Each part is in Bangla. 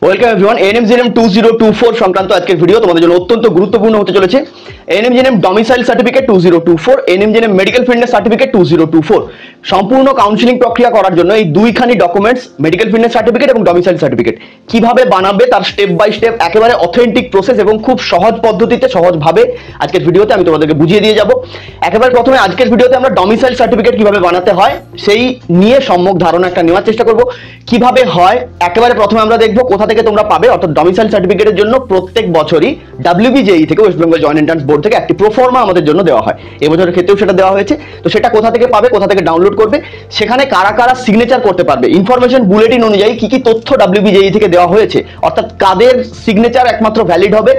Welcome everyone. এএনএম-জিএনএম 2024 সংক্রান্ত আজকের ভিডিও তোমাদের জন্য অত্যন্ত গুরুত্বপূর্ণ হতে চলেছে। ANM-GNM domicile certificate 2024, ANM-GNM medical fitness certificate 2024 সম্পূর্ণ কাউন্সিলিং প্রক্রিয়া করার জন্য এই দুইখানি ডকুমেন্টস, মেডিকেল ফিটনেস সার্টিফিকেট এবং ডমিসাইল সার্টিফিকেট কিভাবে বানাবে তার স্টেপ বাই স্টেপ একেবারে অথেন্টিক প্রসেস এবং খুব সহজ পদ্ধতিতে সহজভাবে আজকের ভিডিওতে আমি তোমাদেরকে বুঝিয়ে দিয়ে যাব। একেবারে প্রথমে আজকের ভিডিওতে আমরা ডমিসাইল সার্টিফিকেট কিভাবে বানাতে হয় সেই নিয়ে সম্যক ধারণা একটা নেওয়ার চেষ্টা করব। কিভাবে হয় একেবারে প্রথমে আমরা দেখব কোথা থেকে তোমরা পাবে। অর্থাৎ ডমিসাইল সার্টিফিকেটের জন্য প্রত্যেক বছরই WBJEE থেকে, West Bengal joint entrance board থেকে একটি প্রোফর্মা আমাদের জন্য দেওয়া হয়। এবছরের ক্ষেত্রেও সেটা দেওয়া হয়েছে। তো সেটা কোথা থেকে পাবে, কোথা থেকে ডাউনলোড করবে, সেখানে কারা কারা সিগনেচার করতে পারবে, ইনফরমেশন বুলেটিন অনুযায়ী কি কি তথ্য WBJEE থেকে দেওয়া হয়েছে, অর্থাৎ কাদের সিগনেচার একমাত্র ভ্যালিড হবে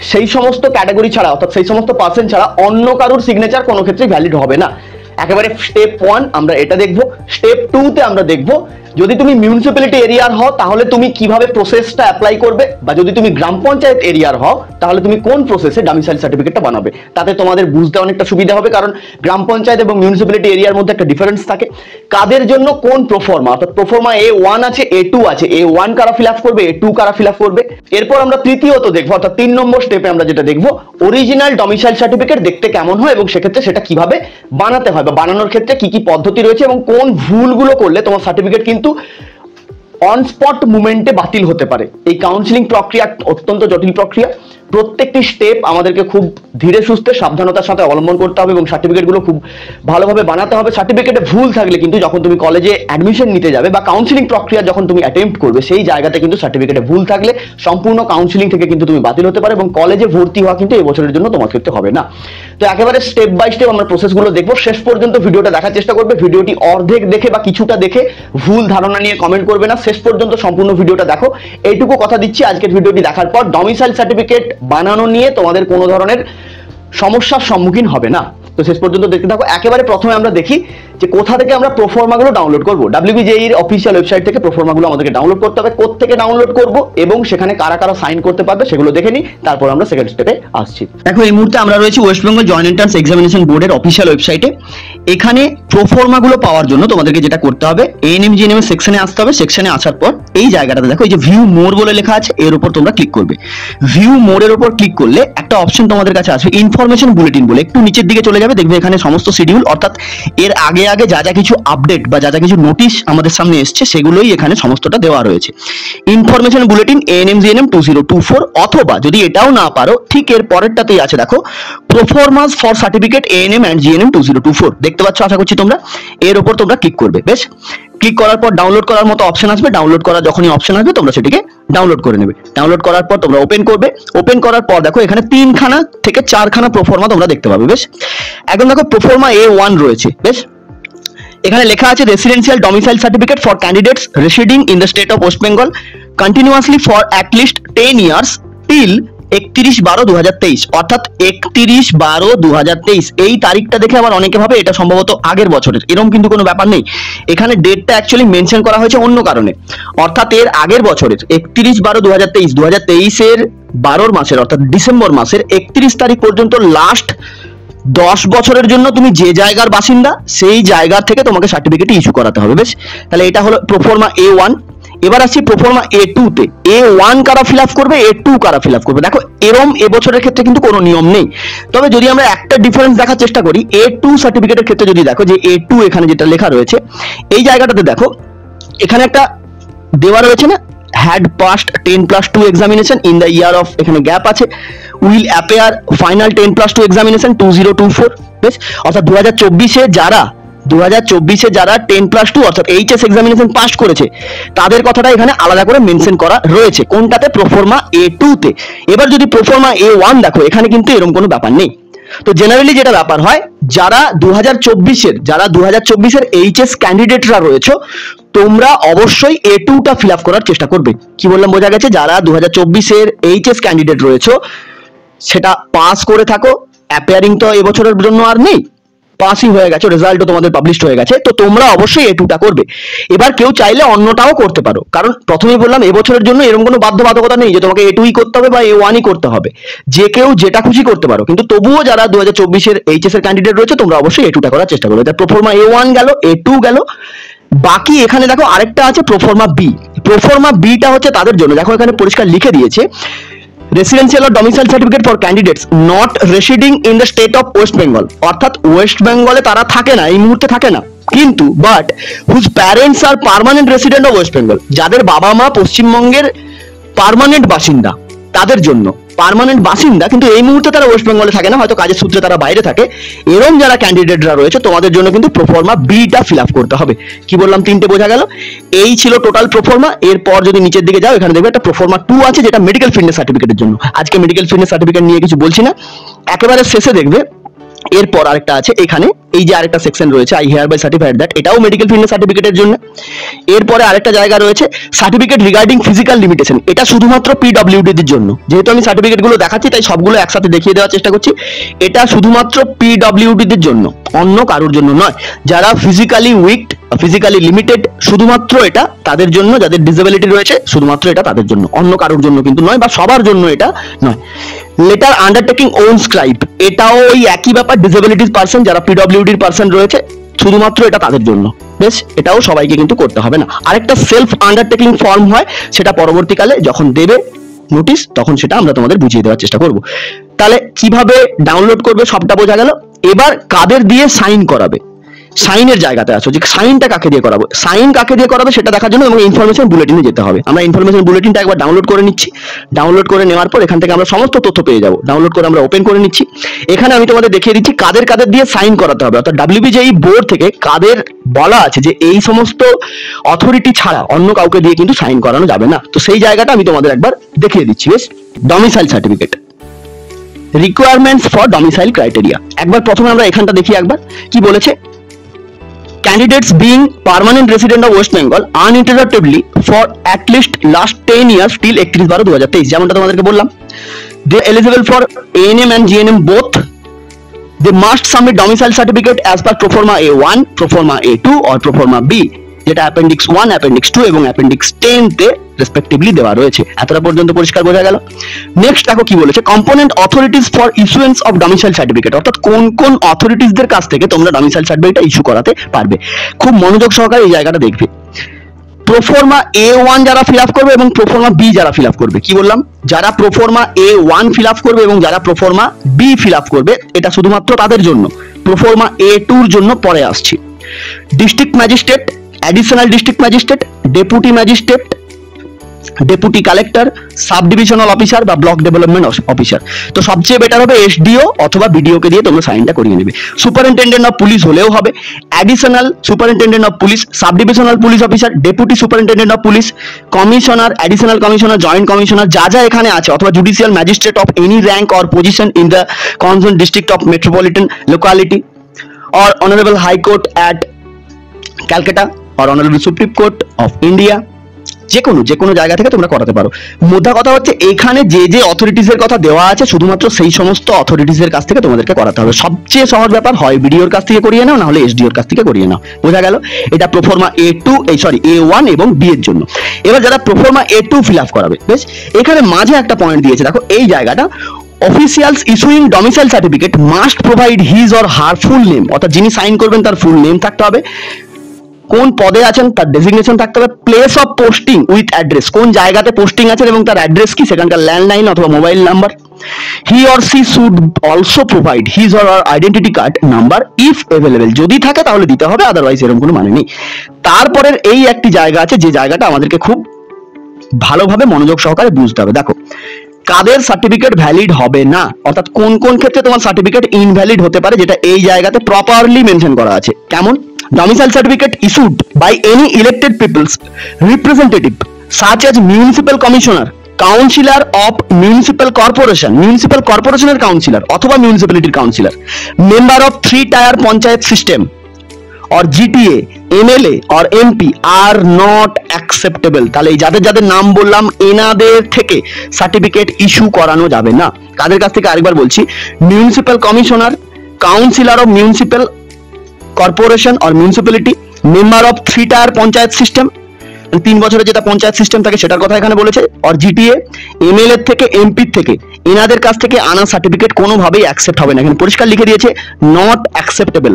সেই সমস্ত ক্যাটাগরি ছাড়া, অর্থাৎ সেই সমস্ত পার্সন ছাড়া অন্য কারোর সিগনেচার কোনো ক্ষেত্রে ভ্যালিড হবে না। একেবারে স্টেপ 1 আমরা এটা দেখব। স্টেপ 2 তে আমরা দেখব যদি তুমি মিউনিসিপ্যালিটি এরিয়ার হও তাহলে তুমি কিভাবে প্রসেসটা অ্যাপ্লাই করবে, বা যদি তুমি গ্রাম পঞ্চায়েত এরিয়ার হও তাহলে তুমি কোন প্রসেসে ডমিসাইল সার্টিফিকেটটা বানাবে। তাতে তোমাদের বুঝতে অনেকটা সুবিধা হবে, কারণ গ্রাম পঞ্চায়েত এবং মিউনিসিপ্যালিটি এরিয়ার মধ্যে একটা ডিফারেন্স থাকে। কাদের জন্য কোন প্রোফর্মা, অর্থাৎ প্রোফর্মা A1 আছে, A2 আছে, A1 কারা ফিল আপ করবে, A2 কারা ফিল আপ করবে। এরপর আমরা তৃতীয়ত দেখবো, অর্থাৎ 3 নম্বর স্টেপে আমরা যেটা দেখবো, অরিজিনাল ডমিসাইল সার্টিফিকেট দেখতে কেমন হয় এবং সেক্ষেত্রে সেটা কিভাবে বানাতে হয় বা বানানোর ক্ষেত্রে কি কি পদ্ধতি রয়েছে এবং কোন ভুলগুলো করলে তোমার সার্টিফিকেট কিন্তু অন স্পট মুভমেন্টে বাতিল হতে পারে। এই কাউন্সিলিং প্রক্রিয়া অত্যন্ত জটিল প্রক্রিয়া। প্রত্যেকটি স্টেপ আমাদেরকে খুব ধীরে সুস্থে সাবধানতার সাথে অবলম্বন করতে হবে এবং সার্টিফিকেটগুলো খুব ভালোভাবে বানাতে হবে। সার্টিফিকেটে ভুল থাকলে কিন্তু যখন তুমি কলেজে অ্যাডমিশন নিতে যাবে বা কাউন্সিলিং প্রক্রিয়া যখন তুমি অ্যাটেম্প্ট করবে সেই জায়গাতে কিন্তু সার্টিফিকেটে ভুল থাকলে সম্পূর্ণ কাউন্সিলিং থেকে কিন্তু তুমি বাতিল হতে পারে এবং কলেজে ভর্তি হওয়া কিন্তু এবছরের জন্য তোমার ক্ষেত্রে হবে না। তো একেবারে স্টেপ বাই স্টেপ আমরা প্রসেসগুলো দেখবো। শেষ পর্যন্ত ভিডিওটা দেখার চেষ্টা করবে। ভিডিওটি অর্ধেক দেখে বা কিছুটা দেখে ভুল ধারণা নিয়ে কমেন্ট করবে না, শেষ পর্যন্ত সম্পূর্ণ ভিডিওটা দেখো। এইটুকু কথা দিচ্ছি, আজকের ভিডিওটি দেখার পর ডমিসাইল সার্টিফিকেট বানানো নিয়ে তোমাদের কোনো ধরনের সমস্যার সম্মুখীন হবে না। তো শেষ পর্যন্ত দেখতে থাকো। একেবারে প্রথমে আমরা দেখি যে কোথা থেকে আমরা প্রোফর্মাগুলো ডাউনলোড করব। WBJEE এর অফিসিয়াল ওয়েবসাইট থেকে প্রোফর্মাগুলো আমাদেরকে ডাউনলোড করতে হবে। কোত্থেকে ডাউনলোড করব এবং সেখানে কারা কারা সাইন করতে পারবে সেগুলো দেখে নিই, তারপর আমরা সেকেন্ড স্টেপে আসছি। দেখো এই মুহূর্তে আমরা রয়েছি West Bengal joint entrance examination বোর্ডের অফিসিয়াল ওয়েবসাইটে। এখানে প্রোফর্মাগুলো পাওয়ার জন্য তোমাদেরকে যেটা করতে হবে, এএনএম-জিএনএম এর সেকশনে আসতে হবে। সেকশনে আসার পর এই জায়গাটাতে দেখো এই যে ভিউ মোর বলে লেখা আছে, এর উপর তোমরা ক্লিক করবে। ভিউ মোরের উপর ক্লিক করলে একটা অপশন তোমাদের কাছে আসবে ইনফরমেশন বুলেটিন বলে। একটু নিচের দিকে চলে যাবে, দেখবে এখানে সমস্ত শিডিউল, অর্থাৎ এর আগে আগে যা যা কিছু আপডেট বা যা যা কিছু নোটিশ আমাদের সামনে এসছে সেগুলোই এখানে সমস্তটা দেওয়া রয়েছে। ইনফরমেশন বুলেটিন এএনএম-জিএনএম 2024, অথবা যদি এটাও না পারো ঠিক এর পরেরটাতেই আছে দেখো proformas for certificate ANM and GNM 2024। দেখতে পাচ্ছ আশা করছি তোমরা। এর উপর তোমরা ক্লিক করবে। বেশ, ক্লিক করার পর ডাউনলোড করার মতো অপশন আসবে। ডাউনলোড করার যখনই অপশন আসবে তোমরা সেটিকে ডাউনলোড করে নেবে। ডাউনলোড করার পর তোমরা ওপেন করবে। ওপেন করার পর দেখো এখানে 3খানা থেকে 4খানা প্রোফর্মা তোমরা দেখতে পাবে। বেশ, একদম দেখো প্রোফর্মা A1 রয়েছে। বেশ, এখানে লেখা আছে residential domicile certificate for candidates residing in the state of West Bengal continuously for at least 10 years till 31/12/2023, অর্থাৎ 31/12/2023। এই তারিখটা দেখে আবার অনেকে ভাবে এটা সম্ভবত আগের বছরের, এরকম কিন্তু কোনো ব্যাপার নেই। এখানে ডেটটা অ্যাকচুয়ালি মেনশন করা হয়েছে অন্য কারণে, অর্থাৎ এর আগের বছরের 31/12/2023, 2023 এর 12 মাসের অর্থাৎ ডিসেম্বর মাসের 31 তারিখ পর্যন্ত লাস্ট 10 বছরের জন্য তুমি যে জায়গার বাসিন্দা সেই জায়গা থেকে তোমাকে সার্টিফিকেট ইস্যু করাতে হবে। বেশ, তাহলে এটা হলো প্রোফর্মা A1। এবার আসছি প্রোফর্মা A2 তে। A1 কারা ফিল আপ করবে, A2 কারা ফিল আপ করবে। দেখো এরম এবছরের ক্ষেত্রে কিন্তু কোনো নিয়ম নেই, তবে যদি আমরা একটা ডিফারেন্স দেখার চেষ্টা করি A2 সার্টিফিকেটের ক্ষেত্রে, যদি দেখো যে A2 এখানে যেটা লেখা রয়েছে এই জায়গাটাতে দেখো এখানে একটা দেওয়া রয়েছে না, had passed 10+2 examination in the year of, এখানে গ্যাপ আছে, will appear final 10+2 examination 2024। বেশ, অর্থাৎ 2024 এ যারা 10+2 অর্থাৎ এইচএস এক্সামিনেশন পাস করেছে তাদের কথাটা এখানে আলাদা করে মেনশন করা রয়েছে। কোনটাতে? প্রোফর্মা A2 তে। এবার যদি প্রোফর্মা A1 দেখো এখানে কিন্তু এরকম কোনো ব্যাপার নেই। তো জেনারেলি যেটা ব্যাপার হয়, যারা 2024 এর এইচএস ক্যান্ডিডেটরা রয়েছে তোমরা অবশ্যই A2টা ফিল আপ করার চেষ্টা করবে। কি বললাম বোঝা গেছে? যারা 2024 এর এইচএস ক্যান্ডিডেট রয়েছে সেটা পাস করে থাকো, অ্যাপিয়ারিং তো এবছরের জন্য আর নেই, পাসই হয়ে গেছে, রেজাল্টও তোমাদের পাবলিশড হয়ে গেছে, তো তোমরা অবশ্যই A2টা করবে। এবার কেউ চাইলে অন্যটাও করতে পারো, কারণ প্রথমেই বললাম এবছরের জন্য এরকম কোনো বাধ্যবাধকতা নেই যে তোমাকে A2ই করতে হবে বা A1ই করতে হবে, যে কেউ যেটা খুশি করতে পারো। কিন্তু তবুও যারা 2024 এর এইচএস এর ক্যান্ডিডেট রয়েছে তোমরা অবশ্যই A2টা করার চেষ্টা করবে। প্রোফর্মা A1 গেল, A2 গেল। বাকি এখানে দেখো আরেকটা আছে প্রোফর্মা বি। প্রোফর্মা বিটা হচ্ছে তাদের জন্য, দেখো এখানে পরিষ্কার লিখে দিয়েছে residential or domicile certificate for candidates not residing in the state of West Bengal, অর্থাৎ ওয়েস্ট বেঙ্গলে তারা থাকে না, এই মুহূর্তে থাকে না, কিন্তু but whose parents are permanent resident of West Bengal, যাদের বাবা মা পশ্চিমবঙ্গের পার্মানেন্ট বাসিন্দা, তাদের জন্য পার্মানেন্ট বাসিন্দা কিন্তু এই মুহূর্তে তারা ওয়েস্ট বেঙ্গলে থাকে না, হয়তো কাজের সূত্রে তারা বাইরে থাকে, এরকম যারা ক্যান্ডিডেটরা রয়েছে তোমাদের জন্য কিন্তু প্রোফর্মা বিটা ফিল আপ করতে হবে। কি বললাম, তিনটে বোঝা গেল। এই ছিল টোটাল প্রোফর্মা। এরপর যদি নিচের দিকে যাও এখানে দেখবে একটা প্রোফর্মা 2 আছে, যেটা মেডিকেল ফিটনেস সার্টিফিকেটের জন্য। আজকে মেডিকেল ফিটনেস সার্টিফিকেট নিয়ে কিছু বলছি না, একেবারে শেষে দেখবে এরপর আরেকটা আছে, এখানে এই যে আরেকটা সেকশন রয়েছে I hereby certified that, এটাও মেডিকেল ফিটনেস সার্টিফিকেটের জন্য। এরপরে আরেকটা জায়গা রয়েছে সার্টিফিকেট রিগার্ডিং ফিজিক্যাল লিমিটেশন, এটা শুধুমাত্র পিডব্লিউডি দের জন্য। যেহেতু আমি সার্টিফিকেট গুলো দেখাচ্ছি তাই সবগুলো একসাথে দেখিয়ে দেওয়ার চেষ্টা করছি। এটা শুধুমাত্র পিডব্লিউডি দের জন্য, অন্য কারোর জন্য নয়। যারা ফিজিক্যালি উইক, ফিজিক্যালি লিমিটেড, শুধুমাত্র এটা তাদের জন্য, যাদের ডিসেবিলিটি রয়েছে শুধুমাত্র এটা তাদের জন্য, অন্য কারোর জন্য কিন্তু নয়, বা সবার জন্য এটা নয়। লেটার আন্ডারটেকিং ওন স্ক্রাইব, এটাও ওই একই ব্যাপার, ডিসেবিলিটিস পার্সন যারা পিডব্লিউডির পার্সন রয়েছে শুধুমাত্র এটা তাদের জন্য। বেশ, এটাও সবাইকে কিন্তু করতে হবে না। আরেকটা সেলফ আন্ডারটেকিং ফর্ম হয়, সেটা পরবর্তীকালে যখন দেবে নোটিশ তখন সেটা আমরা তোমাদের বুঝিয়ে দেওয়ার চেষ্টা করব। তাহলে কিভাবে ডাউনলোড করবে সবটা বোঝা গেল। এবার কাদের দিয়ে সাইন করাবে, সাইনের জায়গাতে আছো, যে সাইনটা কাকে দিয়ে করাবো, সাইন কাকে দিয়ে করাবে সেটা দেখার জন্য এবং ইনফরমেশন বুলেটিনে যেতে হবে। আমরা ইনফরমেশন বুলেটিনটা একবার ডাউনলোড করে নিচ্ছি। ডাউনলোড করে নেওয়ার পর এখান থেকে আমরা সমস্ত তথ্য পেয়ে যাবো। ডাউনলোড করে আমরা ওপেন করে নিচ্ছি। এখানে আমি তোমাদের দেখিয়ে দিচ্ছি কাদের কাদের দিয়ে সাইন করাতে হবে, অর্থাৎ WBJE বোর্ড থেকে কাদের বলা আছে যে এই সমস্ত অথরিটি ছাড়া অন্য কাউকে দিয়ে কিন্তু সাইন করানো যাবে না। তো সেই জায়গাটা আমি তোমাদের একবার দেখিয়ে দিচ্ছি। বেশ, domicile certificate requirements for domicile criteria, একবার প্রথমে আমরা এখানটা দেখি একবার কি বলেছে। Candidates being permanent resident of West Bengal uninterruptedly for at least last 10 years till 31/12/2023, যেমনটা তোমাদেরকে বললাম, they are eligible for ANM and GNM both. They must submit domicile certificate as per Proforma A1, Proforma A2 or Proforma B, যেটা Appendix 1, Appendix 2 এবং Appendix 10 তে রেসপেক্টিভলি দেওয়া রয়েছে। এতটা পর্যন্ত পরিষ্কার বোঝা গেল। নেক্সট দেখো কি বলেছে, component authorities for issuance of domicile certificate, অর্থাৎ কোন কোন অথরিটিজদের কাছ থেকে তোমরা ডমিসাইল সার্টিফিকেটটা ইস্যু করাতে পারবে। খুব মনোযোগ সহকারে এই জায়গাটা দেখবে। প্রোফর্মা A1 যারা ফিল আপ করবে এবং প্রোফর্মা B যারা ফিল আপ করবে, কি বললাম, যারা প্রোফর্মা A1 ফিল আপ করবে এবং যারা প্রোফর্মা B ফিল আপ করবে এটা শুধুমাত্র তাদের জন্য। প্রোফর্মা A2-র জন্য পরে আসছি। District magistrate, additional district magistrate, deputy magistrate, deputy collector, sub divisional officer বা ব্লক ডেভেলপমেন্ট অফিসার। তো সবচেয়ে বেটার হবে SDO অথবা BDO কে দিয়ে তোমরা সাইনটা করিয়ে নেবে। সুপারিনটেন্ডেন্ট অফ পুলিশ হলেও হবে, additional superintendent of police, sub divisional police officer, deputy superintendent of police, commissioner, additional commissioner, joint commissioner, যা যা এখানে আছে, অথবা judicial magistrate of any rank or position in the concern district of metropolitan locality or Honorable High Court at Calcutta or Honorable Supreme Court of India, যে কোনো জায়গা থেকে তোমরা করাতে পারো। মোদ্দা কথা হচ্ছে এখানে যে যে অথরিটিজের কথা দেওয়া আছে শুধুমাত্র সেই সমস্ত অথরিটিজের কাছ থেকে তোমাদেরকে করাতে হবে। সবচেয়ে সহজ ব্যাপার, হয় BDOর কাছ থেকে করিয়ে নাও, না হলে SDOর কাছ থেকে করিয়ে নাও। বোঝা গেল? এটা প্রোফর্মা A1 এবং B এর জন্য। এবার যারা প্রোফর্মা A2 ফিল আপ করাবে, বেশ, এখানে মাঝে একটা পয়েন্ট দিয়েছে, দেখো এই জায়গাটা, officials issuing domicile certificate must provide his or her full name, অর্থাৎ যিনি সাইন করবেন তার ফুল নেম থাকতে হবে, কোন পদে আছেন তার ডেজিগনেশন থাকতে হবে, place of posting with address, কোন জায়গাতে পোস্টিং আছেন এবং তার অ্যাড্রেস কি, সেখানকার ল্যান্ডলাইন অথবা mobile number. He or C should also provide his or her identity card number if available, যদি থাকে তাহলে দিতে হবে, আদারওয়াইজ এরকম কোনো মানে নেই। তারপরের এই একটি জায়গা আছে যে জায়গাটা আমাদেরকে খুব ভালোভাবে মনোযোগ সহকারে বুঝতে হবে। দেখো কাদের সার্টিফিকেট ভ্যালিড হবে না, অর্থাৎ কোন কোন ক্ষেত্রে তোমার সার্টিফিকেট ইনভ্যালিড হতে পারে, যেটা এই জায়গাতে প্রপারলি মেনশন করা আছে। কেমন? Domicile certificate issued by any elected people's representative such as municipal commissioner, councillor of municipal corporation, municipal corporation এর councillor অথবা municipality councillor, member of 3-tier panchayat system or GTA, MLA or MP are not acceptable। তাহলে এই যাদের যাদের নাম বললাম এনাদের থেকে সার্টিফিকেট ইস্যু করানো যাবে না। কাদের কাছ থেকে আরেকবার বলছি, municipal commissioner, councillor of municipal corporation or municipality, member of 3-tier panchayat system, 3 বছরের যেটা পঞ্চায়েত সিস্টেম থাকে সেটার কথা এখানে বলেছে, অর GTA, MLA থেকে, MP থেকে, এনাদের কাছ থেকে আনা সার্টিফিকেট কোনোভাবেই অ্যাকসেপ্ট হবে না। এখানে পরিষ্কার লিখে দিয়েছে নট অ্যাকসেপ্টেবল।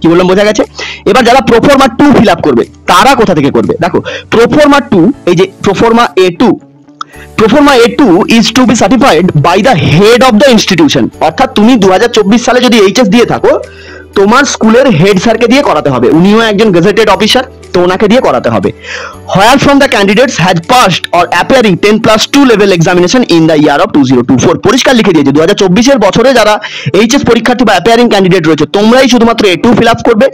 কি বললাম বোঝা গেছে? এবার যারা প্রোফর্মা 2 ফিল আপ করবে তারা কোথা থেকে করবে? দেখো প্রোফর্মা 2, এই যে proforma A2, proforma A2 is to be certified by the head of the institution। অর্থাৎ তুমি 2024 সালে যদি এইচএস দিয়ে থাকো, তোমার স্কুলের হেড স্যারকে দিয়ে করাতে হবে, উনিও একজন গেজেটেড অফিসার, তো ওনাকে দিয়ে করাতে হবে। Where from the candidates has passed or appearing 10+2 level examination in the year of 2024। পরিষ্কার লিখে দিয়েছে 2024 এর বছরে যারা এইচএস পরীক্ষার্থী বা অ্যাপিয়ারিং ক্যান্ডিডেট রয়েছে, তোমরাই শুধুমাত্র A2 ফিল আপ করবে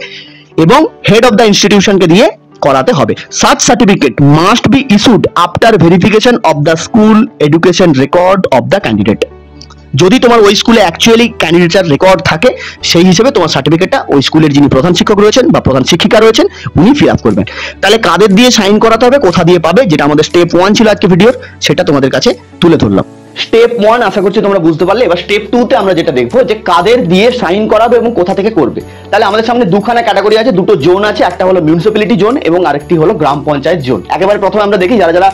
এবং হেড অফ দ্য ইনস্টিটিউশনকে দিয়ে করাতে হবে। Such certificate must be issued after verification of the school education record of the candidate. যদি তোমার ওই স্কুলে অ্যাকচুয়ালি ক্যান্ডিডেটের রেকর্ড থাকে, সেই হিসেবে তোমার সার্টিফিকেটটা ওই স্কুলের যিনি প্রধান শিক্ষক রয়েছেন বা প্রধান শিক্ষিকা রয়েছেন উনি ফিল আপ করবেন। তাহলে কাদের দিয়ে সাইন করাতে হবে, কোথা দিয়ে পাবে, যেটা আমাদের স্টেপ 1 ছিল আজকে ভিডিওর, সেটা তোমাদের কাছে তুলে ধরলাম। স্টেপ 1 আশা করছি তোমরা বুঝতে পারলে। এবার স্টেপ 2 তে আমরা যেটা দেখবো যে কাদের দিয়ে সাইন করাবে এবং কোথা থেকে করবে। তাহলে আমাদের সামনে দুখানা ক্যাটাগরি আছে, দুটো জোন আছে, একটা হলো মিউনিসিপ্যালিটি জোন এবং আরেকটি হলো গ্রাম পঞ্চায়েত জোন। একেবারে প্রথমে আমরা দেখি যারা যারা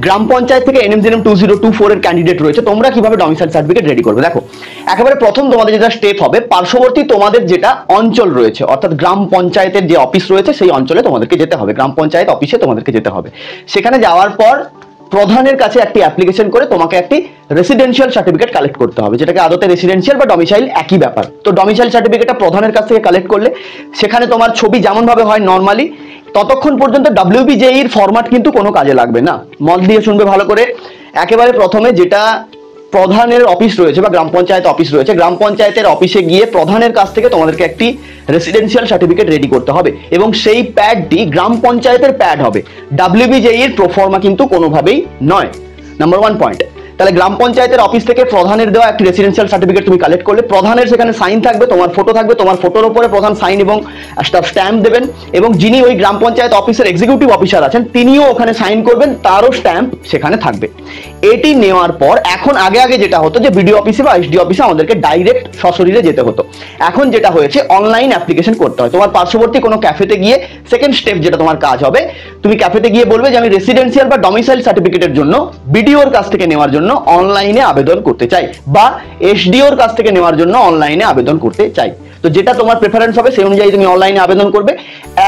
গ্রাম পঞ্চায়েত থেকে NMJNM 2024 এর ক্যান্ডিডেট রয়েছে, তোমরা কিভাবে ডমিসাইল সার্টিফিকেট রেডি করবে। দেখো একেবারে প্রথম তোমাদের যেটা স্টেপ হবে, পার্শ্ববর্তী তোমাদের যেটা অঞ্চল রয়েছে, অর্থাৎ গ্রাম পঞ্চায়েতের যে অফিস রয়েছে সেই অঞ্চলে তোমাদেরকে যেতে হবে, গ্রাম পঞ্চায়েত অফিসে তোমাদেরকে যেতে হবে। সেখানে যাওয়ার পর প্রধানের কাছে একটি অ্যাপ্লিকেশন করে তোমাকে একটি রেসিডেন্সিয়াল সার্টিফিকেট কালেক্ট করতে হবে, যেটাকে আদতে রেসিডেন্সিয়াল বা ডমিসাইল একই ব্যাপার। তো ডমিসাইল সার্টিফিকেটটা প্রধানের কাছ থেকে কালেক্ট করলে সেখানে তোমার ছবি যেমন ভাবে হয় নর্মালি, ততক্ষণ পর্যন্ত WBJE এর ফরম্যাট কিন্তু কোনো কাজে লাগবে না। মন দিয়ে শুনবে ভালো করে। একেবারে প্রথমে যেটা প্রধানের অফিস রয়েছে বা গ্রাম পঞ্চায়েত অফিস রয়েছে, গ্রাম পঞ্চায়েতের অফিসে গিয়ে প্রধানের কাছ থেকে তোমাদেরকে একটি রেসিডেন্সিয়াল সার্টিফিকেট রেডি করতে হবে এবং সেই প্যাডটি গ্রাম পঞ্চায়েতের প্যাড হবে, WBJE এর প্রোফর্মা কিন্তু কোনোভাবেই নয়। Number 1 point. তাহলে গ্রাম পঞ্চায়েতের অফিস থেকে প্রধানের দেওয়া একটি রেসিডেন্সিয়াল সার্টিফিকেট তুমি কালেক্ট করলে, প্রধানের সেখানে সাইন থাকবে, তোমার ফটো থাকবে, তোমার ফটোর উপরে প্রধান সাইন এবং স্ট্যাম্প দেবেন এবং যিনি ওই গ্রাম পঞ্চায়েত অফিসের এক্সিকিউটিভ অফিসার আছেন তিনিও ওখানে সাইন করবেন, তারও স্ট্যাম্প সেখানে থাকবে। এটি নেওয়ার পর এখন আগে যেটা হতো যে বিডিও অফিসে বা এসডি অফিসে আমাদেরকে ডাইরেক্ট সশরীরে যেতে হতো, এখন যেটা হয়েছে অনলাইন অ্যাপ্লিকেশন করতে হয়। তোমার পার্শ্ববর্তী কোনো ক্যাফেতে গিয়ে সেকেন্ড স্টেপ যেটা তোমার কাজ হবে, তুমি ক্যাফেতে গিয়ে বলবে যে আমি রেসিডেন্সিয়াল বা ডমিসাইল সার্টিফিকেটের জন্য বিডিওর কাছ থেকে নেওয়ার জন্য অনলাইনে আবেদন করতে চাই বা এসডিওর কাছ থেকে নেওয়ার জন্য অনলাইনে আবেদন করতে চাই। তো যেটা তোমার প্রেফারেন্স হবে সেই অনুযায়ী তুমি অনলাইনে আবেদন করবে।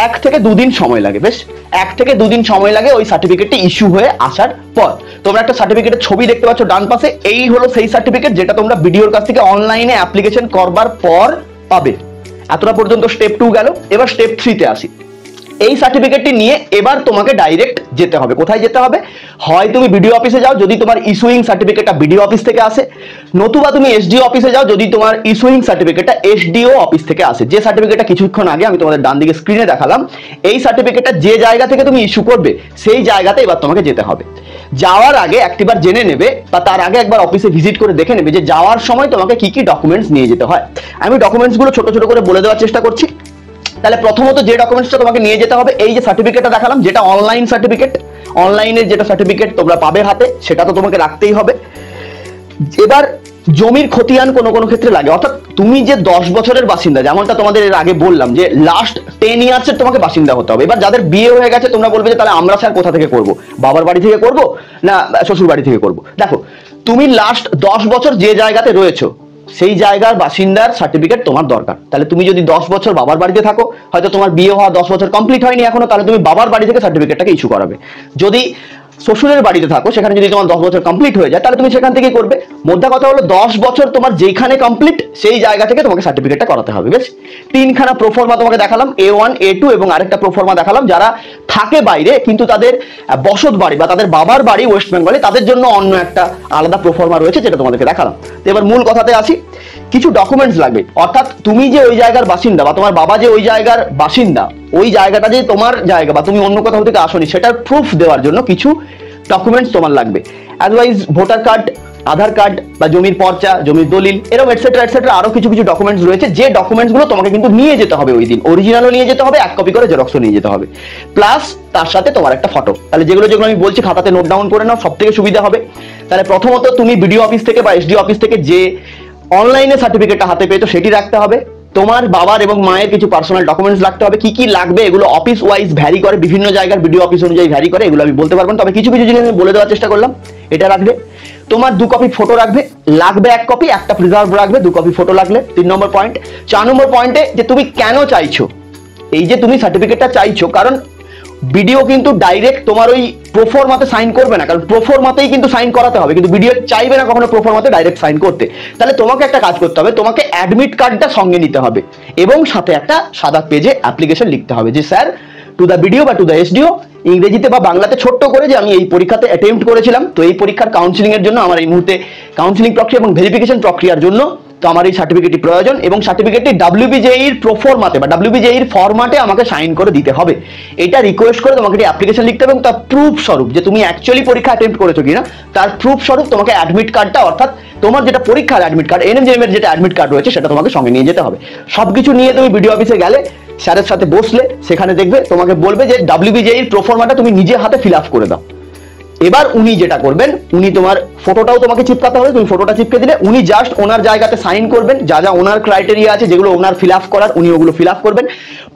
1 থেকে 2 দিন সময় লাগে, বেশ 1 থেকে 2 দিন সময় লাগে ওই সার্টিফিকেটটি ইস্যু হয়ে আসার পর। তোমরা একটা সার্টিফিকেটের ছবি দেখতে পাচ্ছ ডান পাশে, এই হলো সেই সার্টিফিকেট যেটা তোমরা বিডিওর কাছ থেকে অনলাইনে অ্যাপ্লিকেশন করবার পর পাবে। এতটা পর্যন্ত স্টেপ 2 গেল। এবার স্টেপ 3 তে আসি। এই সার্টিফিকেটটি নিয়ে এবার তোমাকে ডাইরেক্ট যেতে হবে। কোথায় যেতে হবে? হয় তুমি বিডিও অফিসে যাও যদি তোমার ইস্যুইং সার্টিফিকেটটা বিডিও অফিস থেকে আসে, নতুবা তুমি এসডিও অফিসে যাও যদি তোমার ইস্যুইং সার্টিফিকেটটা এসডিও অফিস থেকে আসে। যে সার্টিফিকেটটা কিছুক্ষণ আগে আমি তোমাদের ডান দিকে স্ক্রিনে দেখালাম, এই সার্টিফিকেটটা যে জায়গা থেকে তুমি ইস্যু করবে সেই জায়গাতে এবার তোমাকে যেতে হবে। যাওয়ার আগে একটিবার জেনে নেবে বা তার আগে একবার অফিসে ভিজিট করে দেখে নেবে যে যাওয়ার সময় তোমাকে কি কি ডকুমেন্টস নিয়ে যেতে হয়। আমি ডকুমেন্টসগুলো ছোট ছোট করে বলে দেওয়ার চেষ্টা করছি। তাহলে প্রথমত যে ডকুমেন্টসটা তোমাকে নিয়ে যেতে হবে, এই যে সার্টিফিকেটটা দেখালাম যেটা অনলাইন সার্টিফিকেট, অনলাইনের যেটা সার্টিফিকেট তোমরা পাবে হাতে, সেটা তো তোমাকে রাখতেই হবে। এবার জমির খতিয়ান কোনো ক্ষেত্রে লাগে, অর্থাৎ তুমি যে 10 বছরের বাসিন্দা, যেমনটা তোমাদের এর আগে বললাম যে লাস্ট 10 ইয়ার্সের তোমাকে বাসিন্দা হতে হবে। এবার যাদের বিয়ে হয়ে গেছে তোমরা বলবে যে তাহলে আমরা স্যার কোথা থেকে করব, বাবার বাড়ি থেকে করব না শ্বশুর বাড়ি থেকে করব। দেখো তুমি লাস্ট 10 বছর যে জায়গাতে রয়েছো সেই জায়গার বাসিন্দার সার্টিফিকেট তোমার দরকার। তাহলে তুমি যদি 10 বছর বাবার বাড়িতে থাকো, হয়তো তোমার বিয়ে হওয়া 10 বছর কমপ্লিট হয়নি এখনো, তাহলে তুমি বাবার বাড়ি থেকে সার্টিফিকেটটাকে ইস্যু করাবে। যদি শ্বশুরের বাড়িতে থাকো, সেখানে যদি তোমার 10 বছর কমপ্লিট হয়ে যায় তাহলে তুমি সেখান থেকে করবে। মোদ্দা কথা হলো 10 বছর তোমার যেখানে কমপ্লিট সেই জায়গা থেকে তোমাকে সার্টিফিকেটটা করাতে হবে। বেশ, 3খানা প্রোফর্মা তোমাকে দেখালাম, A1 A2 এবং আরেকটা প্রোফর্মা দেখালাম যারা থাকে বাইরে কিন্তু তাদের বসত বাড়ি বা তাদের বাবার বাড়ি ওয়েস্ট বেঙ্গলে, তাদের জন্য অন্য একটা আলাদা প্রোফর্মা রয়েছে যেটা তোমাদেরকে দেখালাম। তো এবার মূল কথাতে আসি। কিছু ডকুমেন্টস লাগবে, অর্থাৎ তুমি যে ওই জায়গার বাসিন্দা বা তোমার বাবা যে ওই জায়গার বাসিন্দা, ওই জায়গাটা যে তোমার জায়গা বা তুমি অন্য কোথাও থেকে আসোনি সেটার প্রুফ দেওয়ার জন্য কিছু ডকুমেন্টস তোমার লাগবে। অ্যাদওয়াইজ ভোটার কার্ড, আধার কার্ড বা জমির পর্চা, জমির দলিল, এরকম এটসেট্রা আরো কিছু ডকুমেন্টস রয়েছে যে ডকুমেন্টসগুলো তোমাকে কিন্তু নিয়ে যেতে হবে ওই দিন। অরিজিনালও নিয়ে যেতে হবে, 1 কপি করে জেরক্সও নিয়ে যেতে হবে, প্লাস তার সাথে তোমার একটা ফটো। তাহলে যেগুলো আমি বলছি খাতাতে নোট ডাউন করে নাও, সব থেকে সুবিধা হবে। তাহলে প্রথমত তুমি বিডিও অফিস থেকে বা এসডিও অফিস থেকে যে অনলাইনে সার্টিফিকেটটা হাতে পেয়েছো সেটি রাখতে হবে, তোমার বাবার এবং মায়ের কিছু পার্সোনাল ডকুমেন্টস লাগতে হবে। কি কি লাগবে এগুলো অফিস ওয়াইজ ভ্যারি করে, বিভিন্ন জায়গার ভিডিও অফিস অনুযায়ী ভ্যারি করে, এগুলো আমি বলতে পারবো না, তবে কিছু কিছু জিনিস আমি বলে দেওয়ার চেষ্টা করলাম। এটা রাখবে, তোমার 2 কপি ফটো রাখবে, লাগবে 1 কপি, একটা প্রিজার্ভ রাখবে, 2 কপি ফটো লাগলে। 3 নম্বর পয়েন্ট। 4 নম্বর পয়েন্টে যে তুমি কেন চাইছো, এই যে তুমি সার্টিফিকেটটা চাইছো, কারণ ভিডিও কিন্তু ডাইরেক্ট তোমার ওই প্রোফর্মাতে সাইন করবে না, কারণ প্রোফর্মাতেই কিন্তু সাইন করাতে হবে, কিন্তু ভিডিও চাইবে না কখনো প্রোফর্মাতে ডাইরেক্ট সাইন করতে। তাহলে তোমাকে একটা কাজ করতে হবে, তোমাকে অ্যাডমিট কার্ডটা সঙ্গে নিতে হবে এবং সাথে একটা সাদা পেজে অ্যাপ্লিকেশন লিখতে হবে যে স্যার টু দ্য ভিডিও বা টু দ্য এসডিও, ইংরেজিতে বা বাংলাতে ছোট্ট করে, যে আমি এই পরীক্ষাতে অ্যাটেম্প্ট করেছিলাম, তো এই পরীক্ষার কাউন্সিলিং এর জন্য আমার এই মুহূর্তে কাউন্সিলিং প্রক্রিয়া এবং ভেরিফিকেশন প্রক্রিয়ার জন্য তো আমার এই সার্টিফিকেটটি প্রয়োজন, এবং সার্টিফিকেটটি WBJE এর প্রোফর্মাতে বা WBJE এর ফরম্যাটে আমাকে সাইন করে দিতে হবে। এটা রিকোয়েস্ট করে তোমাকে অ্যাপ্লিকেশন লিখতে হবে এবং তার প্রুফ স্বরূপ যে তুমি অ্যাকচুয়ালি পরীক্ষা অ্যাটেম্প্ট করেছো কিনা তার প্রুফ স্বরূপ তোমাকে অ্যাডমিট কার্ডটা, অর্থাৎ তোমার যেটা পরীক্ষার অ্যাডমিট কার্ড, NMJM এর যেটা অ্যাডমিট কার্ড রয়েছে সেটা তোমাকে সঙ্গে নিয়ে যেতে হবে। সবকিছু নিয়ে তুমি ভিডিও অফিসে গেলে, স্যারের সাথে বসলে, সেখানে দেখবে তোমাকে বলবে যে WBJE এর প্রোফর্মাটা তুমি নিজে হাতে ফিল আপ করে দাও। এবার উনি যেটা করবেন, উনি তোমার ফটোটাও তোমাকে চিপকাতে হবে, তুমি ফটোটা চিপকে দিলে উনি জাস্ট ওনার জায়গাতে সাইন করবেন, যা যা ওনার ক্রাইটেরিয়া আছে যেগুলো ওনার ফিল আপ করার উনি ওগুলো ফিল আপ করবেন।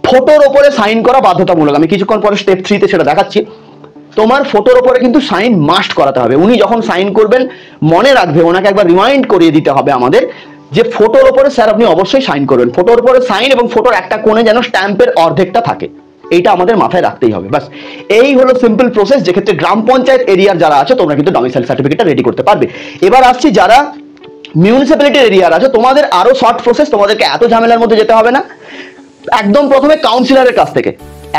ফটোর ওপরে সাইন করা বাধ্যতামূলক, আমি কিছুক্ষণ পরে স্টেপ 3 তে সেটা দেখাচ্ছি। তোমার ফটোর ওপরে কিন্তু সাইন মাস্ট করাতে হবে। উনি যখন সাইন করবেন মনে রাখবে, ওনাকে একবার রিমাইন্ড করিয়ে দিতে হবে আমাদের যে ফটোর ওপরে স্যার আপনি অবশ্যই সাইন করবেন। ফটোর উপরে সাইন এবং ফটোর একটা কোণে যেন স্ট্যাম্পের অর্ধেকটা থাকে, এইটা আমাদের মাথায় রাখতেই হবে। বাস এই হলো সিম্পল প্রসেস, যেক্ষেত্রে গ্রাম পঞ্চায়েত এরিয়ার যারা আছে তোমরা কিন্তু ডমিসাইল সার্টিফিকেটটা রেডি করতে পারবে। এবার আসছি যারা মিউনিসিপ্যালিটি এরিয়ার আছে, তোমাদের আরো শর্ট প্রসেস, তোমাদেরকে এত ঝামেলার মধ্যে যেতে হবে না। একদম প্রথমে কাউন্সিলরের কাছ থেকে,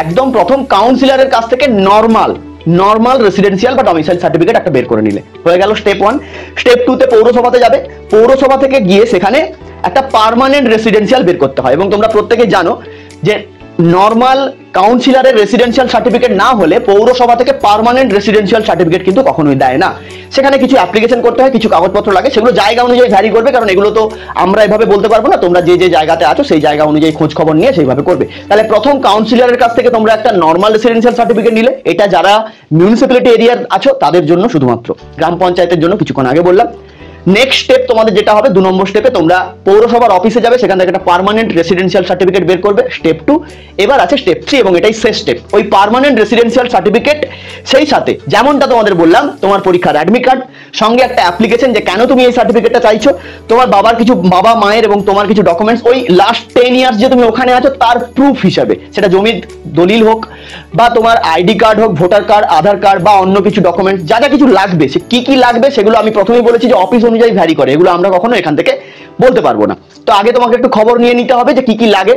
একদম প্রথম কাউন্সিলরের কাছ থেকে নর্মাল রেসিডেন্সিয়াল বা ডমিসাইল সার্টিফিকেট একটা বের করে নিলে হয়ে গেল স্টেপ 1। স্টেপ 2 তে পৌরসভাতে যাবে, পৌরসভা থেকে গিয়ে সেখানে একটা পার্মানেন্ট রেসিডেন্সিয়াল বের করতে হয়, এবং তোমরা প্রত্যেকে জানো যে নর্মাল কাউন্সিলরের রেসিডেন্সিয়াল সার্টিফিকেট না হলে পৌরসভা থেকে পার্মানেন্ট রেসিডেন্সিয়াল সার্টিফিকেট কিন্তু কখনোই দেয় না। সেখানে কিছু অ্যাপ্লিকেশন করতে হয়, কিছু কাগজপত্র লাগে, সেগুলো জায়গা অনুযায়ী ভ্যারি করবে, কারণ এগুলো তো আমরা এভাবে বলতে পারবো না, তোমরা যে যে জায়গাতে আছো সেই জায়গা অনুযায়ী খোঁজ খবর নিয়ে সেইভাবে করবে। তাহলে প্রথম কাউন্সিলরের কাছ থেকে তোমরা একটা নর্মাল রেসিডেন্সিয়াল সার্টিফিকেট নিলে, এটা যারা মিউনিসিপ্যালিটি এরিয়ার আছো তাদের জন্য শুধুমাত্র, গ্রাম পঞ্চায়েতের জন্য কিছুক্ষণ আগে বললাম। নেক্সট স্টেপ তোমাদের যেটা হবে, 2 নম্বর স্টেপে তোমরা পৌরসভার অফিসে যাবে, সেখান থেকে একটা পার্মানেন্ট রেসিডেন্সিয়াল সার্টিফিকেট বের করবে, স্টেপ 2। এবার আছে স্টেপ 3 এবং এটাই শেষ স্টেপ। ওই পার্মানেন্ট রেসিডেন্সিয়াল সার্টিফিকেট, সেই সাথে যেমনটা তোমাদের বললাম, তোমার পরীক্ষার অ্যাডমিট কার্ড, সঙ্গে একটা অ্যাপ্লিকেশন যে কেন তুমি এই সার্টিফিকেটটা চাইছো, তোমার বাবা মায়ের এবং তোমার কিছু ডকুমেন্টস, ওই লাস্ট 10 ইয়ার্স যে তুমি ওখানে আছো তার প্রুফ হিসাবে, সেটা জমির দলিল হোক বা তোমার আইডি কার্ড হোক, ভোটার কার্ড, আধার কার্ড বা অন্য কিছু ডকুমেন্টস, যা যা কিছু লাগবে, সে কি কি লাগবে সেগুলো আমি প্রথমেই বলেছি যে অফিস অনুযায়ী ভ্যারি করে, এগুলো আমরা কখনো এখান থেকে বলতে পারবো না। তো আগে তোমাকে একটু খবর নিয়ে নিতে হবে যে কি কি লাগে,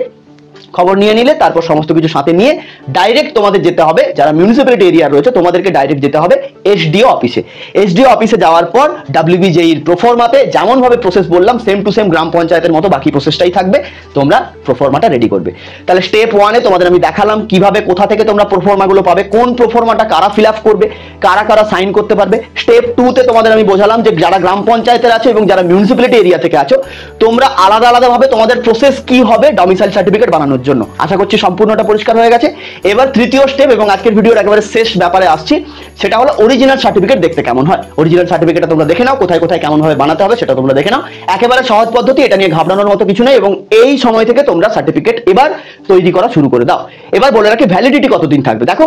খবর নিয়ে নিলে তারপর সমস্ত কিছু সাথে নিয়ে ডাইরেক্ট তোমাদের যেতে হবে, যারা মিউনিসিপ্যালিটি এরিয়া রয়েছে তোমাদেরকে ডাইরেক্ট যেতে হবে এসডিও অফিসে। এসডিও অফিসে যাওয়ার পর WBJE এর প্রোফর্মাতে যেমন ভাবে প্রসেস বললাম সেম টু সেম গ্রাম পঞ্চায়েতের মতো বাকি প্রসেসটাই থাকবে, তোমরা প্রোফর্মাটা রেডি করবে। তাহলে স্টেপ 1 এ তোমাদের আমি দেখালাম কিভাবে, কোথা থেকে তোমরা প্রোফর্মাগুলো পাবে, কোন প্রোফর্মাটা কারা ফিল আপ করবে, কারা কারা সাইন করতে পারবে। স্টেপ 2 তে তোমাদের আমি বোঝালাম যে যারা গ্রাম পঞ্চায়েতের আছো এবং যারা মিউনিসিপ্যালিটি এরিয়া থেকে আছো, তোমরা আলাদা আলাদা ভাবে তোমাদের প্রসেস কি হবে ডমিসাইল সার্টিফিকেট বানানোর জন্য। আশা করছি সম্পূর্ণটা পরিষ্কার হয়ে গেছে। এবার তৃতীয় স্টেপ এবং আজকের ভিডিওর একেবারে শেষ ব্যাপারে আসছি, সেটা হলো অরিজিনাল সার্টিফিকেট দেখতে কেমন হয়। অরিজিনাল সার্টিফিকেটটা তোমরা দেখে নাও, কোথায় কোথায় কেমন ভাবে বানাতে হবে সেটা তোমরা দেখে নাও। একেবারে সহজ পদ্ধতি, এটা নিয়ে ঘাবড়ানোর মতো কিছু নেই, এবং এই সময় থেকে তোমরা সার্টিফিকেট এবার তৈরি করা শুরু করে দাও। এবার বলে রাখি ভ্যালিডিটি কতদিন থাকবে। দেখো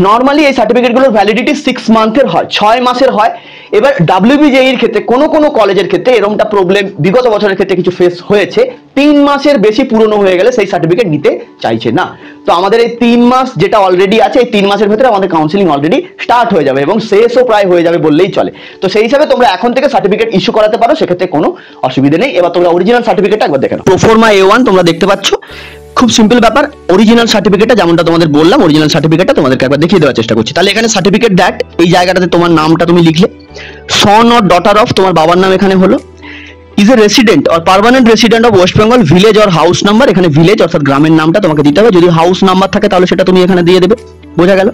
নরমালি এই সার্টিফিকেটগুলোর ভ্যালিডিটি 6 মান্থের হয়, 6 মাসের হয়। এবার WBJE এর ক্ষেত্রে কোনো কলেজের ক্ষেত্রে এরকমটা প্রবলেম বিগত বছরের ক্ষেত্রে কিছু ফেস হয়েছে, 3 মাসের বেশি পুরনো হয়ে গেলে সেই সার্টিফিকেট নিতে চাইছে না। তো আমাদের এই 3 মাস যেটা অলরেডি আছে, এই 3 মাসের ভিতরে আমাদের কাউন্সিলিং অলরেডি স্টার্ট হয়ে যাবে এবং শেষও প্রায় হয়ে যাবে বললেই চলে। তো সেই হিসাবে তোমরা এখন থেকে সার্টিফিকেট ইস্যু করাতে পারো, সেক্ষেত্রে কোনো অসুবিধা নেই। এবার তোমরা অরিজিনাল সার্টিফিকেটটা একবার দেখে নাও। প্রোফর্মা A1 তোমরা দেখতে পাচ্ছ, খুব সিম্পল ব্যাপার। অরিজিনাল সার্টিফিকেটটা যেমনটা তোমাদের বললাম, অরিজিনাল সার্টিফিকেটটা তোমাদেরকে একবার দেখিয়ে দেওয়ার চেষ্টা করছি। তাহলে এখানে সার্টিফিকেট দ্যাট, এই জায়গাটাতে তোমার নামটা তুমি লিখলে, সন অর ডটার অফ, তোমার বাবার নাম এখানে হলো, is a resident or permanent resident of West Bengal, village or house number, এখানে ভিলেজ অর্থাৎ গ্রামের নামটা তোমাকে দিতে হবে, যদি হাউস নাম্বার থাকে তাহলে সেটা তুমি এখানে দিয়ে দেবে, বোঝা গেল।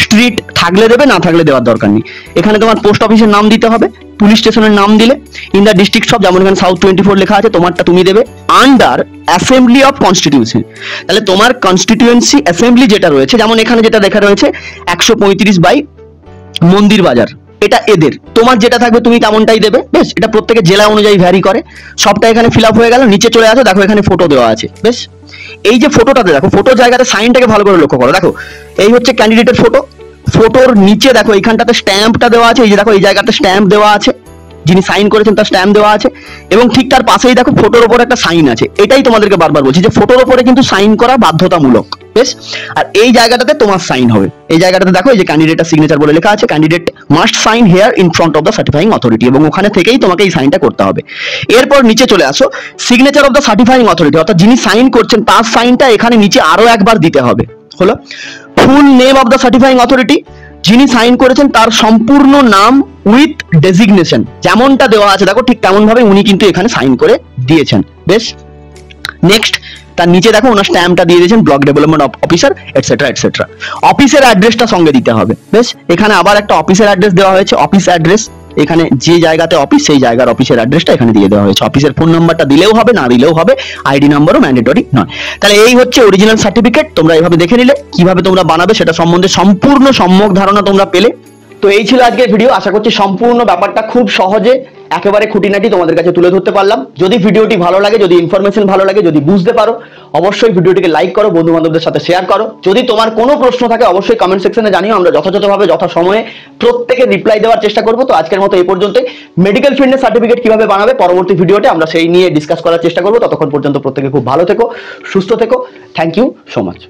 স্ট্রিট থাকলে দেবে, না থাকলে দেওয়ার দরকার নেই। এখানে তোমার পোস্ট অফিসের নাম দিতে হবে, পুলিশ স্টেশনের নাম দিলে, ইন দ্য ডিস্ট্রিক্ট সব, যেমন এখানে সাউথ 24 লেখা আছে তোমারটা তুমি দেবে, আন্ডার অ্যাসেম্বলি অফ কনস্টিটিউয়েন্সি, তাহলে তোমার কনস্টিটিউয়েন্সি অ্যাসেম্বলি যেটা রয়েছে, যেমন এখানে যেটা লেখা রয়েছে 135 বাই মন্দির বাজার, এটা এদের, তোমার যেটা থাকবে তুমি তেমনটাই দেবে। বেশ, এটা প্রত্যেকের জেলা অনুযায়ী ভ্যারি করে। সবটা এখানে ফিল আপ হয়ে গেল। নিচে চলে আসো, দেখো এখানে ফটো দেওয়া আছে। বেশ, এই যে ফটোটাতে দেখো, ফটো জায়গাতে সাইনটাকে ভালো করে লক্ষ্য করো। দেখো এই হচ্ছে ক্যান্ডিডেটের ফটো, ফটোর নিচে দেখো এইখানটাতে স্ট্যাম্পটা দেওয়া আছে। এই যে দেখো এই জায়গাতে স্ট্যাম্প দেওয়া আছে, যিনি সাইন করেছেন তার স্ট্যাম্প দেওয়া আছে, এবং ঠিক তার পাশেই দেখো ফটোর উপর একটা সাইন আছে। এটাই তোমাদেরকে বারবার বলছি যে ফটোর উপরে কিন্তু সাইন করা বাধ্যতামূলক। বেশ, আর এই জায়গাটাতে তোমার সাইন হবে। এই জায়গাটাতে দেখো এই যে ক্যান্ডিডেটের সিগনেচার বলে লেখা আছে, candidate must sign here in front of the certifying authority, এবং ওখানে থেকেই তোমাকে এই সাইনটা করতে হবে। এরপর নিচে চলে আসো, signature of the certifying authority, অর্থাৎ যিনি সাইন করছেন তার সাইনটা এখানে নিচে আরো একবার দিতে হবে। হলো, full name of the certifying authority, যিনি সাইন করেছেন তার সম্পূর্ণ নাম উইথ ডেজিগনেশন, যেমনটা দেওয়া আছে দেখো ঠিক তেমন ভাবে উনি কিন্তু এখানে সাইন করে দিয়েছেন। বেশ, নেক্সট তার নিচে দেখো ওনার স্ট্যাম্পটা দিয়ে দিয়েছেন, block development officer etcetera etcetera. অফিসের অ্যাড্রেসটা সঙ্গে দিতে হবে। বেশ, এখানে আবার একটা অফিসের অ্যাড্রেস দেওয়া হয়েছে, অফিস অ্যাড্রেস, এখানে যে জায়গাতে অফিস সেই জায়গার অফিসের অ্যাড্রেসটা এখানে দিয়ে দেওয়া হয়েছে। অফিসের ফোন নাম্বারটা দিলেও হবে, না দিলেও হবে, আইডি নাম্বারও ম্যান্ডেটরি নয়। তাহলে এই হচ্ছে অরিজিনাল সার্টিফিকেট। তোমরা এইভাবে দেখে নিলে, কিভাবে তোমরা বানাবে সেটা সম্বন্ধে সম্পূর্ণ সম্যক ধারণা তোমরা পেলে। তো এই ছিল আজকের ভিডিও। আশা করছি সম্পূর্ণ ব্যাপারটা খুব সহজে একেবারে খুঁটিনাটি তোমাদের কাছে তুলে ধরতে পারলাম। যদি ভিডিওটি ভালো লাগে, যদি ইনফরমেশন ভালো লাগে, যদি বুঝতে পারো, অবশ্যই ভিডিওটিকে লাইক করো, বন্ধু বান্ধবদের সাথে শেয়ার করো। যদি তোমার কোনো প্রশ্ন থাকে অবশ্যই কমেন্ট সেকশনে জানিও, আমরা যথাযথভাবে যথাসময়ে প্রত্যেকে রিপ্লাই দেওয়ার চেষ্টা করবো। তো আজকের মতো এই পর্যন্তই। মেডিকেল ফিটনেস সার্টিফিকেট কিভাবে বানাবে পরবর্তী ভিডিওতে আমরা সেই নিয়ে ডিসকাস করার চেষ্টা করবো। ততক্ষণ পর্যন্ত প্রত্যেকে খুব ভালো থেকো, সুস্থ থেকো। Thank you so much.